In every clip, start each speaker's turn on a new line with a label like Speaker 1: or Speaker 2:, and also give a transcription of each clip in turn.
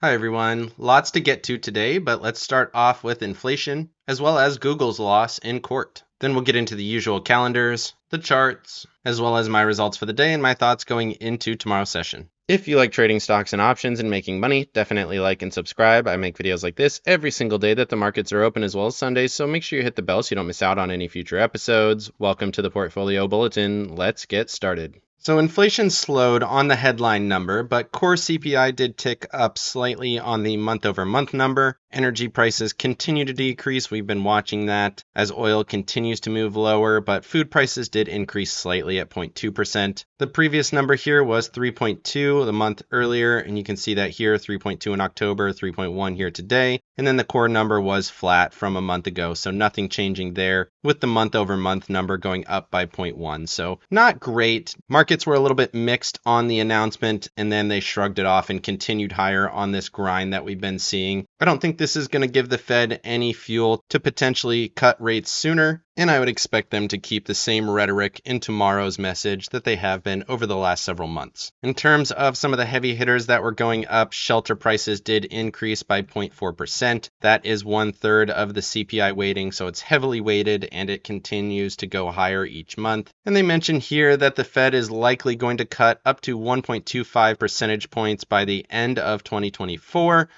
Speaker 1: Hi everyone, lots to get to today, but let's start off with inflation, as well as Google's loss in court. Then we'll get into the usual calendars, the charts, as well as my results for the day and my thoughts going into tomorrow's session. If you like trading stocks and options and making money, definitely like and subscribe. I make videos like this every single day that the markets are open as well as Sundays, so make sure you hit the bell so you don't miss out on any future episodes. Welcome to the Portfolio Bulletin. Let's get started. So inflation slowed on the headline number, but core CPI did tick up slightly on the month-over-month number. Energy prices continue to decrease. We've been watching that as oil continues to move lower, but food prices did increase slightly at 0.2%. The previous number here was 3.2 the month earlier, and you can see that here, 3.2 in October, 3.1 here today. And then the core number was flat from a month ago, so nothing changing there, with the month-over-month number going up by 0.1. So not great. Markets were a little bit mixed on the announcement, and then they shrugged it off and continued higher on this grind that we've been seeing. I don't think this is going to give the Fed any fuel to potentially cut rates sooner, and I would expect them to keep the same rhetoric in tomorrow's message that they have been over the last several months. In terms of some of the heavy hitters that were going up, shelter prices did increase by 0.4%. That is 1/3 of the CPI weighting, so it's heavily weighted and it continues to go higher each month. And they mention here that the Fed is likely going to cut up to 1.25 percentage points by the end of 2024.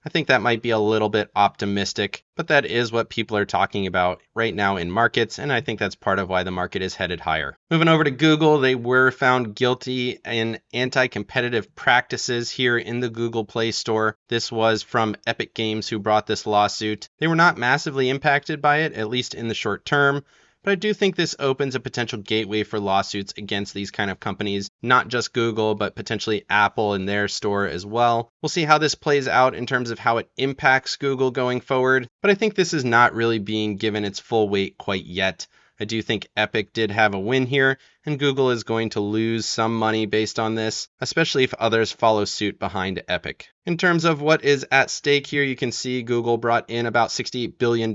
Speaker 1: I think that might be a little bit optimistic, but that is what people are talking about right now in markets, and I think that's part of why the market is headed higher. Moving over to Google, they were found guilty in anti-competitive practices here in the Google Play Store. This was from Epic Games, who brought this lawsuit. They were not massively impacted by it, at least in the short term. But I do think this opens a potential gateway for lawsuits against these kind of companies, not just Google, but potentially Apple in their store as well. We'll see how this plays out in terms of how it impacts Google going forward, but I think this is not really being given its full weight quite yet. I do think Epic did have a win here, and Google is going to lose some money based on this, especially if others follow suit behind Epic. In terms of what is at stake here, you can see Google brought in about $68 billion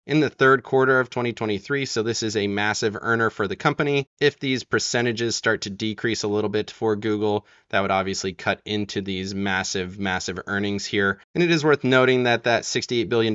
Speaker 1: in the third quarter of 2023, so this is a massive earner for the company. If these percentages start to decrease a little bit for Google, that would obviously cut into these massive earnings here. And it is worth noting that that $68 billion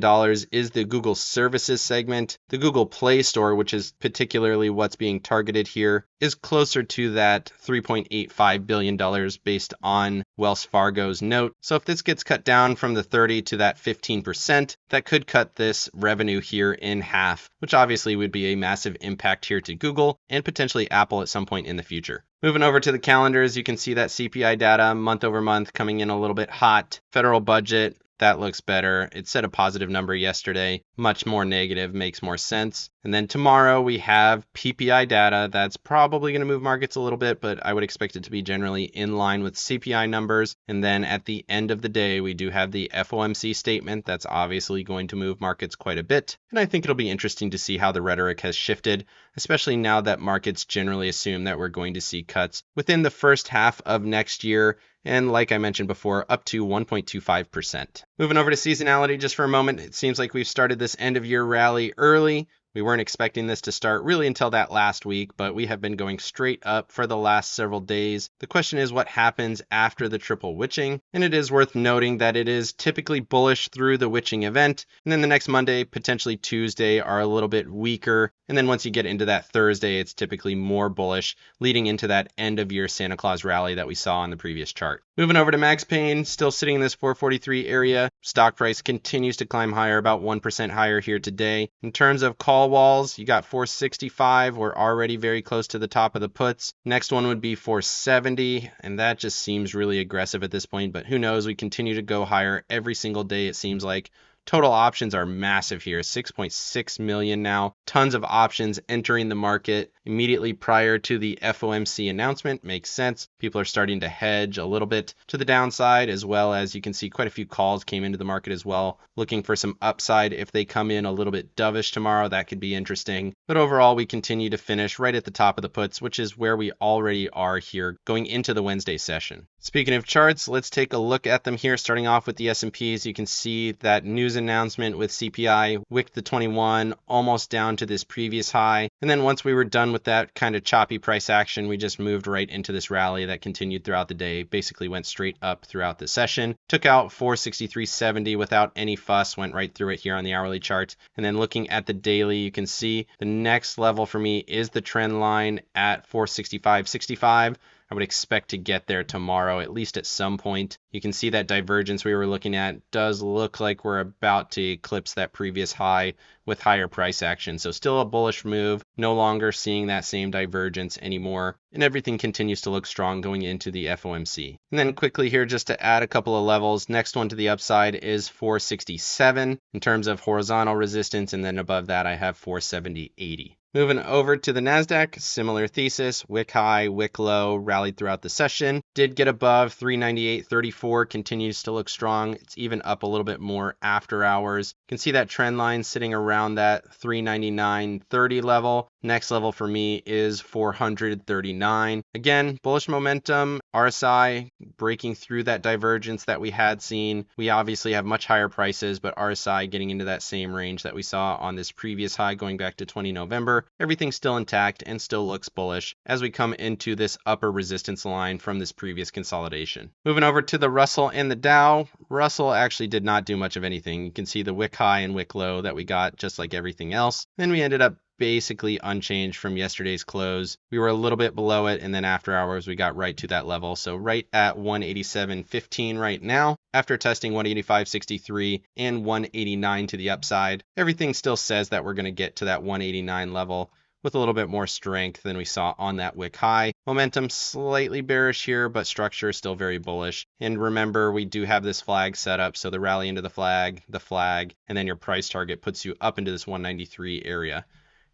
Speaker 1: is the Google Services segment. The Google Play Store, which is particularly what's being targeted here, is closer to that $3.85 billion based on Wells Fargo's note. So if this gets cut down from the 30 to that 15%, that could cut this revenue here in half, which obviously would be a massive impact here to Google and potentially Apple at some point in the future. Moving over to the calendars, you can see that CPI data month over month coming in a little bit hot. Federal budget, that looks better. It set a positive number yesterday. Much more negative, makes more sense. And then tomorrow we have PPI data. That's probably going to move markets a little bit, but I would expect it to be generally in line with CPI numbers. And then at the end of the day, we do have the FOMC statement. That's obviously going to move markets quite a bit. And I think it'll be interesting to see how the rhetoric has shifted, especially now that markets generally assume that we're going to see cuts within the first half of next year. And like I mentioned before, up to 1.25%. Moving over to seasonality just for a moment, it seems like we've started this end of year rally early. We weren't expecting this to start really until that last week, but we have been going straight up for the last several days. The question is what happens after the triple witching, and it is worth noting that it is typically bullish through the witching event, and then the next Monday, potentially Tuesday, are a little bit weaker, and then once you get into that Thursday, it's typically more bullish, leading into that end of year Santa Claus rally that we saw on the previous chart. Moving over to Max Payne, still sitting in this 443 area. Stock price continues to climb higher, about 1% higher here today. In terms of call walls, you got 465. We're already very close to the top of the puts. Next one would be 470, and that just seems really aggressive at this point, but who knows? We continue to go higher every single day, it seems like. Total options are massive here, 6.6 million now. Tons of options entering the market immediately prior to the FOMC announcement. Makes sense. People are starting to hedge a little bit to the downside, as well as you can see quite a few calls came into the market as well, looking for some upside. If they come in a little bit dovish tomorrow, that could be interesting. But overall, we continue to finish right at the top of the puts, which is where we already are here going into the Wednesday session. Speaking of charts, let's take a look at them here, starting off with the S&Ps. You can see that news announcement with CPI, wicked the 21 almost down to this previous high. And then once we were done with that kind of choppy price action, we just moved right into this rally that continued throughout the day, basically went straight up throughout the session. Took out 463.70 without any fuss, went right through it here on the hourly chart. And then looking at the daily, you can see the next level for me is the trend line at 465.65. I would expect to get there tomorrow, at least at some point. You can see that divergence we were looking at does look like we're about to eclipse that previous high with higher price action. So still a bullish move, no longer seeing that same divergence anymore. And everything continues to look strong going into the FOMC. And then quickly here, just to add a couple of levels, next one to the upside is 467 in terms of horizontal resistance. And then above that, I have 470.80. Moving over to the NASDAQ, similar thesis, wick high, wick low, rallied throughout the session. Did get above 398.34, continues to look strong. It's even up a little bit more after hours. You can see that trend line sitting around that 399.30 level. Next level for me is 439. Again, bullish momentum, RSI breaking through that divergence that we had seen. We obviously have much higher prices, but RSI getting into that same range that we saw on this previous high going back to 20 November. Everything's still intact and still looks bullish as we come into this upper resistance line from this previous consolidation. Moving over to the Russell and the Dow. Russell actually did not do much of anything. You can see the wick high and wick low that we got just like everything else. Then we ended up basically unchanged from yesterday's close. We were a little bit below it, and then after hours we got right to that level. So right at 187.15 right now, after testing 185.63 and 189 to the upside. Everything still says that we're going to get to that 189 level with a little bit more strength than we saw on that wick high. Momentum slightly bearish here, but structure still very bullish. And remember, we do have this flag set up, so the rally into the flag, and then your price target puts you up into this 193 area.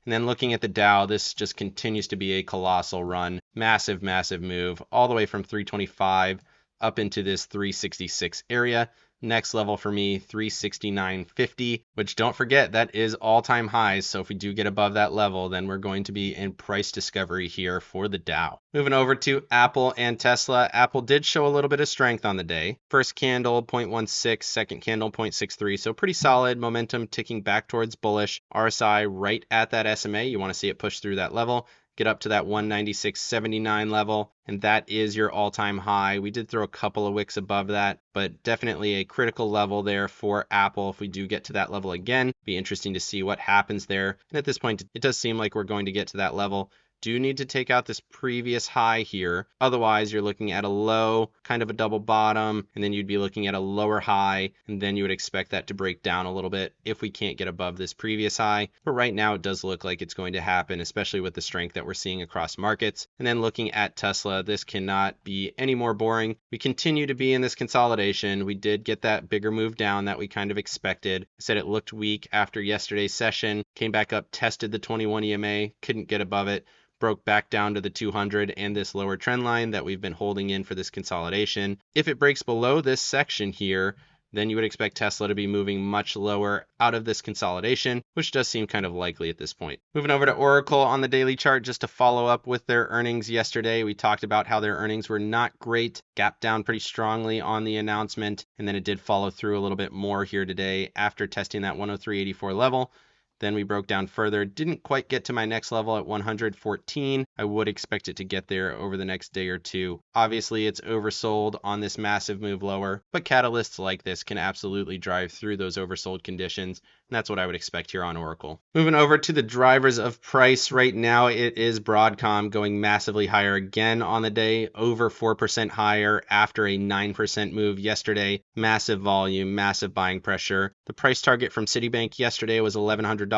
Speaker 1: And then looking at the Dow, this just continues to be a colossal run. Massive, massive move all the way from 325 up into this 366 area. Next level for me, 369.50, which don't forget, that is all-time highs. So if we do get above that level, then we're going to be in price discovery here for the Dow. Moving over to Apple and Tesla. Apple did show a little bit of strength on the day. First candle, 0.16, second candle, 0.63. So pretty solid momentum ticking back towards bullish. RSI right at that SMA. You want to see it push through that level. Get up to that 196.79 level, and that is your all-time high. We did throw a couple of wicks above that, but definitely a critical level there for Apple. If we do get to that level again, be interesting to see what happens there. And at this point, it does seem like we're going to get to that level. Do need to take out this previous high here. Otherwise, you're looking at a low, kind of a double bottom, and then you'd be looking at a lower high, and then you would expect that to break down a little bit if we can't get above this previous high. But right now, it does look like it's going to happen, especially with the strength that we're seeing across markets. And then looking at Tesla, this cannot be any more boring. We continue to be in this consolidation. We did get that bigger move down that we kind of expected. I said it looked weak after yesterday's session, came back up, tested the 21 EMA, couldn't get above it. Broke back down to the 200 and this lower trend line that we've been holding in for this consolidation. If it breaks below this section here, then you would expect Tesla to be moving much lower out of this consolidation, which does seem kind of likely at this point. Moving over to Oracle on the daily chart, just to follow up with their earnings yesterday. We talked about how their earnings were not great, gapped down pretty strongly on the announcement, and then it did follow through a little bit more here today after testing that 103.84 level. Then we broke down further, didn't quite get to my next level at 114. I would expect it to get there over the next day or two. Obviously, it's oversold on this massive move lower, but catalysts like this can absolutely drive through those oversold conditions, and that's what I would expect here on Oracle. Moving over to the drivers of price right now, it is Broadcom going massively higher again on the day, over 4% higher after a 9% move yesterday. Massive volume, massive buying pressure. The price target from Citibank yesterday was $1,100.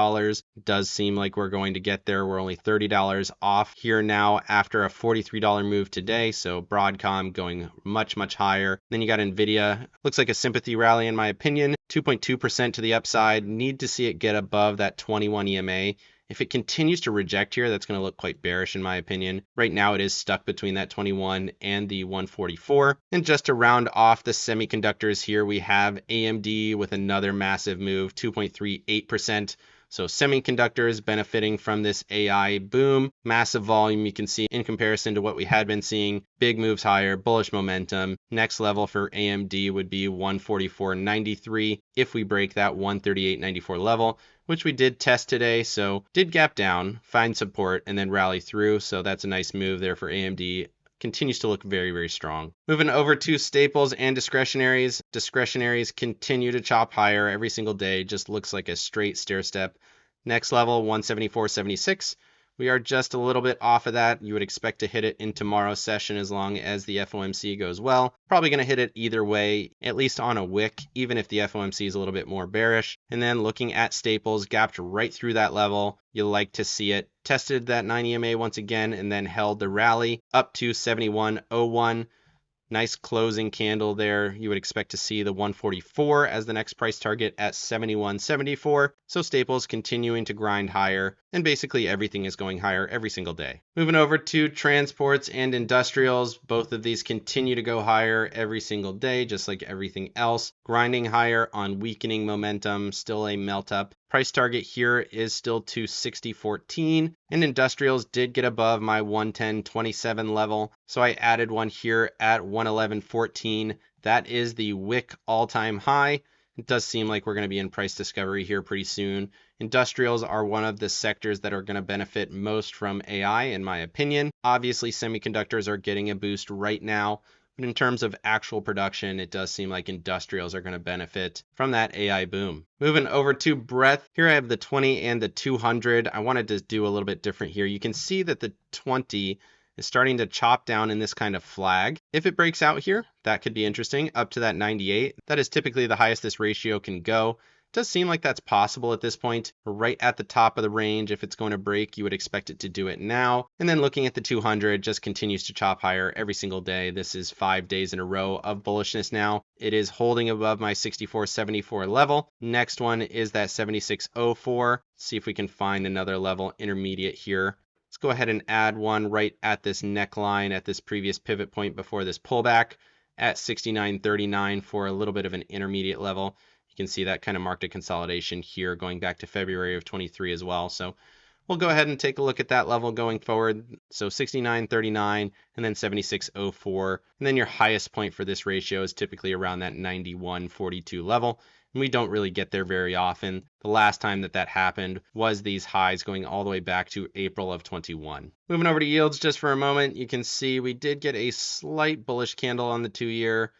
Speaker 1: It does seem like we're going to get there. We're only $30 off here now after a $43 move today. So Broadcom going much, much higher. Then you got NVDA. Looks like a sympathy rally in my opinion. 2.2% to the upside. Need to see it get above that 21 EMA. If it continues to reject here, that's going to look quite bearish in my opinion. Right now it is stuck between that 21 and the 144. And just to round off the semiconductors here, we have AMD with another massive move, 2.38% So semiconductors benefiting from this AI boom, massive volume you can see in comparison to what we had been seeing, big moves higher, bullish momentum. Next level for AMD would be 144.93 if we break that 138.94 level, which we did test today. So did gap down, find support, and then rally through. So that's a nice move there for AMD. Continues to look very, very strong. Moving over to staples and discretionaries. Discretionaries continue to chop higher every single day. Just looks like a straight stair step. Next level, 174.76. We are just a little bit off of that. You would expect to hit it in tomorrow's session as long as the FOMC goes well. Probably going to hit it either way, at least on a wick, even if the FOMC is a little bit more bearish. And then looking at staples, gapped right through that level. You'll like to see it. Tested that 9 EMA once again and then held the rally up to 71.01. Nice closing candle there. You would expect to see the 144 as the next price target at 71.74. So staples continuing to grind higher, and basically everything is going higher every single day. Moving over to transports and industrials, both of these continue to go higher every single day, just like everything else. Grinding higher on weakening momentum, still a melt up. Price target here is still 260.14, and industrials did get above my 110.27 level, so I added one here at 111.14. That is the wick all-time high. It does seem like we're going to be in price discovery here pretty soon. Industrials are one of the sectors that are going to benefit most from AI, in my opinion. Obviously, semiconductors are getting a boost right now. But in terms of actual production, it does seem like industrials are going to benefit from that AI boom. Moving over to breadth, here I have the 20 and the 200. I wanted to do a little bit different here. You can see that the 20 is starting to chop down in this kind of flag. If it breaks out here, that could be interesting, up to that 98. That is typically the highest this ratio can go. Does seem like that's possible at this point. We're right at the top of the range. If it's going to break, you would expect it to do it now. And then looking at the 200, just continues to chop higher every single day. This is 5 days in a row of bullishness now. It is holding above my 64.74 level. Next one is that 76.04. See if we can find another level intermediate here. Let's go ahead and add one right at this neckline at this previous pivot point before this pullback at 69.39 for a little bit of an intermediate level. You can see that kind of marked a consolidation here going back to February of 23 as well. So we'll go ahead and take a look at that level going forward. So 69.39 and then 76.04. And then your highest point for this ratio is typically around that 91.42 level. And we don't really get there very often. The last time that happened was these highs going all the way back to April of 21. Moving over to yields just for a moment, you can see we did get a slight bullish candle on the 2-year.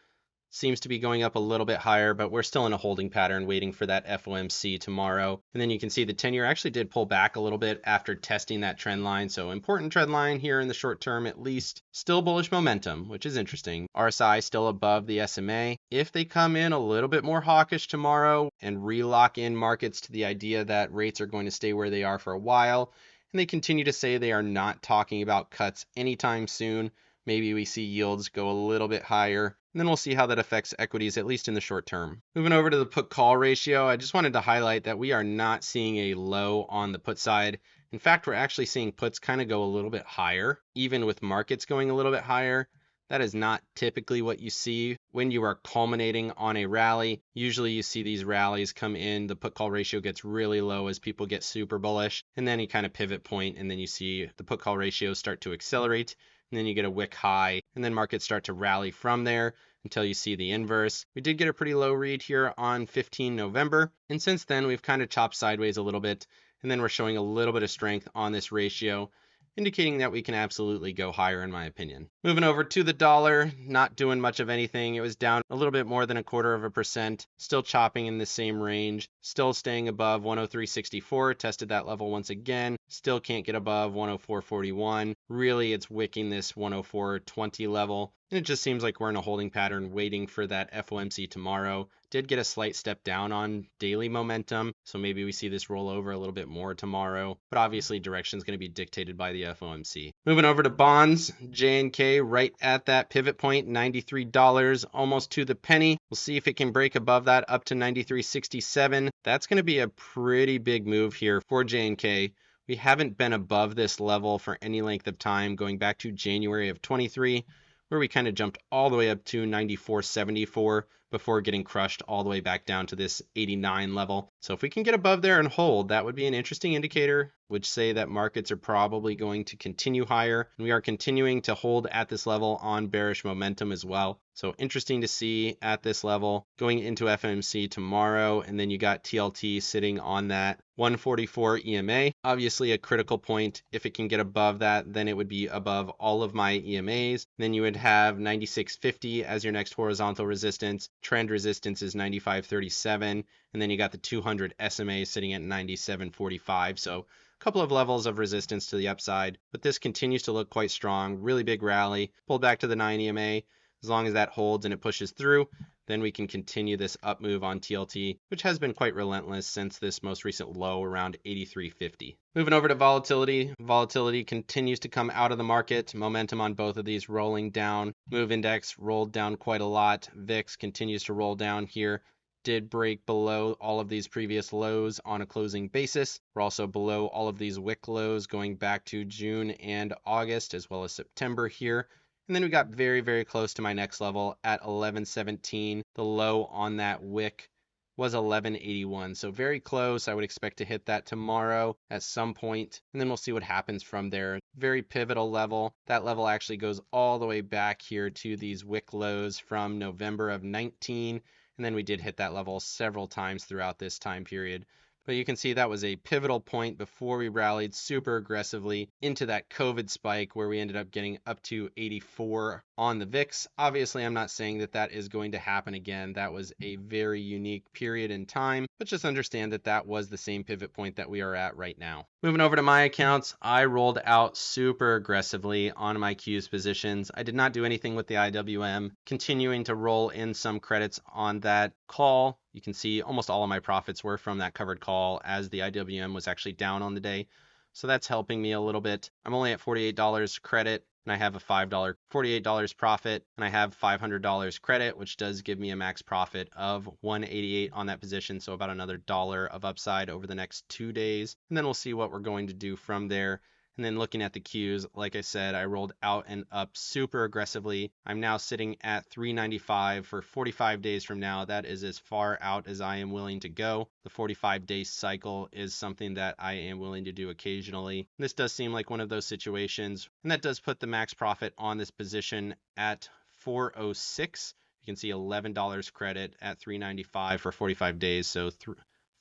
Speaker 1: Seems to be going up a little bit higher, but we're still in a holding pattern waiting for that FOMC tomorrow. And then you can see the 10-year actually did pull back a little bit after testing that trend line. So important trend line here in the short term, at least. Still bullish momentum, which is interesting. RSI still above the SMA. If they come in a little bit more hawkish tomorrow and relock in markets to the idea that rates are going to stay where they are for a while, and they continue to say they are not talking about cuts anytime soon, maybe we see yields go a little bit higher. And then we'll see how that affects equities, at least in the short term. Moving over to the put-call ratio, I just wanted to highlight that we are not seeing a low on the put side. In fact, we're actually seeing puts kind of go a little bit higher, even with markets going a little bit higher. That is not typically what you see when you are culminating on a rally. Usually you see these rallies come in, the put-call ratio gets really low as people get super bullish, and then you kind of pivot point, and then you see the put-call ratio start to accelerate. And then you get a wick high, and then markets start to rally from there until you see the inverse. We did get a pretty low read here on 15 November, and since then we've kind of chopped sideways a little bit, and then we're showing a little bit of strength on this ratio, indicating that we can absolutely go higher in my opinion. Moving over to the dollar, not doing much of anything. It was down a little bit more than 0.25%, still chopping in the same range, still staying above 103.64, tested that level once again, still can't get above 104.41. Really, it's wicking this 104.20 level. And it just seems like we're in a holding pattern waiting for that FOMC tomorrow. Did get a slight step down on daily momentum, so maybe we see this roll over a little bit more tomorrow. But obviously direction is going to be dictated by the FOMC. Moving over to bonds, J&K right at that pivot point, $93, almost to the penny. We'll see if it can break above that up to 93.67. That's going to be a pretty big move here for J&K. We haven't been above this level for any length of time going back to January of 23. Where we kind of jumped all the way up to 94.74 before getting crushed all the way back down to this 89 level. So if we can get above there and hold, that would be an interesting indicator, which say that markets are probably going to continue higher. And we are continuing to hold at this level on bearish momentum as well. So interesting to see at this level going into FOMC tomorrow. And then you got TLT sitting on that 144 EMA, obviously a critical point. If it can get above that, then it would be above all of my EMAs. Then you would have 96.50 as your next horizontal resistance. Trend resistance is 95.37. And then you got the 200 SMA sitting at 97.45. So a couple of levels of resistance to the upside, but this continues to look quite strong. Really big rally, pulled back to the 9 EMA. As long as that holds and it pushes through, then we can continue this up move on TLT, which has been quite relentless since this most recent low around 83.50. Moving over to volatility. Volatility continues to come out of the market. Momentum on both of these rolling down. Move index rolled down quite a lot. VIX continues to roll down here. Did break below all of these previous lows on a closing basis. We're also below all of these wick lows going back to June and August as well as September here. And then we got very, very close to my next level at 1117. The low on that wick was 1181. So very close. I would expect to hit that tomorrow at some point. And then we'll see what happens from there. Very pivotal level. That level actually goes all the way back here to these wick lows from November of 19. And then we did hit that level several times throughout this time period. But you can see that was a pivotal point before we rallied super aggressively into that COVID spike where we ended up getting up to 84 on the VIX. Obviously, I'm not saying that that is going to happen again. That was a very unique period in time, but just understand that that was the same pivot point that we are at right now. Moving over to my accounts, I rolled out super aggressively on my Qs positions. I did not do anything with the IWM, continuing to roll in some credits on that call. You can see almost all of my profits were from that covered call as the IWM was actually down on the day. So that's helping me a little bit. I'm only at $48 credit and I have a $48 profit and I have $500 credit, which does give me a max profit of $188 on that position. So about another $1 of upside over the next 2 days. And then we'll see what we're going to do from there. And then looking at the Qs, like I said, I rolled out and up super aggressively. I'm now sitting at 395 for 45 days from now. That is as far out as I am willing to go. The 45-day cycle is something that I am willing to do occasionally. This does seem like one of those situations, and that does put the max profit on this position at 406. You can see $11 credit at 395 for 45 days, so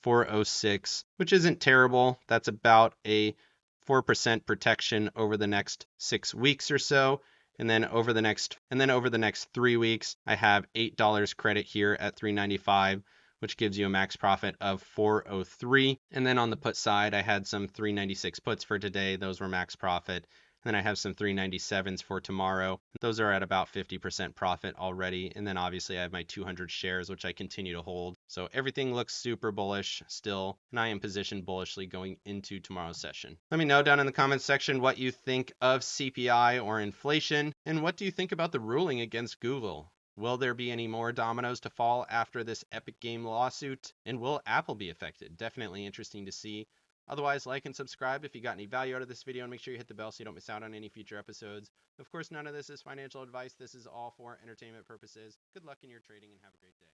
Speaker 1: 406, which isn't terrible. That's about a 4% protection over the next 6 weeks or so. And then over the next 3 weeks, I have $8 credit here at 395, which gives you a max profit of 403. And then on the put side, I had some 396 puts for today. Those were max profit. Then I have some 397s for tomorrow. Those are at about 50% profit already. And then obviously I have my 200 shares, which I continue to hold. So everything looks super bullish still, and I am positioned bullishly going into tomorrow's session. Let me know down in the comments section what you think of CPI or inflation, and what do you think about the ruling against Google? Will there be any more dominoes to fall after this Epic Game lawsuit? And will Apple be affected? Definitely interesting to see. Otherwise, like and subscribe if you got any value out of this video, and make sure you hit the bell so you don't miss out on any future episodes. Of course, none of this is financial advice. This is all for entertainment purposes. Good luck in your trading and have a great day.